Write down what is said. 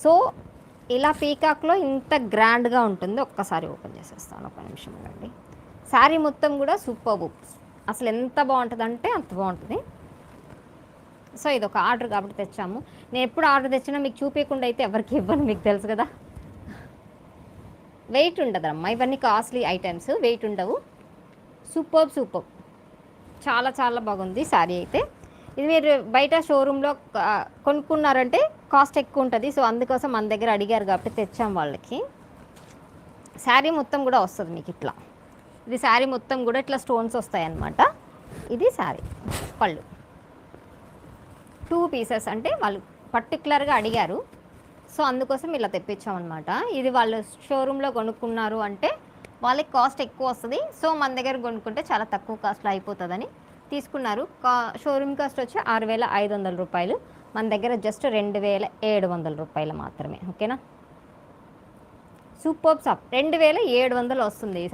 So ఇలా పీకాక్లో ఇంత గ్రాండ్గా ఉంటుంది. ఒక్కసారి ఓపెన్ చేసేస్తాను, ఒక నిమిషం అండి. శారీ మొత్తం కూడా సూపర్ బుక్స్, అసలు ఎంత బాగుంటుందంటే అంత బాగుంటుంది. సో ఇది ఒక ఆర్డర్ కాబట్టి తెచ్చాము. నేను ఎప్పుడు ఆర్డర్ తెచ్చినా మీకు చూపించకుండా అయితే ఎవరికి ఇవ్వను, మీకు తెలుసు కదా. వెయిట్ ఉండదమ్మా, ఇవన్నీ కాస్ట్లీ ఐటమ్స్, వెయిట్ ఉండవు. సూపర్ చాలా చాలా బాగుంది శారీ అయితే. ఇది మీరు బయట షోరూంలో కొనుక్కున్నారంటే కాస్ట్ ఎక్కువ ఉంటుంది. సో అందుకోసం మన దగ్గర అడిగారు కాబట్టి తెచ్చాం వాళ్ళకి. శారీ మొత్తం కూడా వస్తుంది మీకు ఇట్లా. ఇది శారీ మొత్తం కూడా ఇట్లా స్టోన్స్ వస్తాయి అన్నమాట. ఇది శారీ పళ్ళు 2 పీసెస్, అంటే వాళ్ళు పర్టికులర్గా అడిగారు. సో అందుకోసం ఇలా తెప్పించామన్నమాట. ఇది వాళ్ళు షోరూంలో కొనుక్కున్నారు అంటే వాళ్ళకి కాస్ట్ ఎక్కువ వస్తుంది. సో మన దగ్గర కొనుక్కుంటే చాలా తక్కువ కాస్ట్లో అయిపోతుందని తీసుకున్నారు. షోరూమ్ కాస్ట్ వచ్చి 6,500 రూపాయలు, మన దగ్గర జస్ట్ 2,700 రూపాయలు మాత్రమే. ఓకేనా, సూపర్ షాప్ 2,700 వస్తుంది ఈ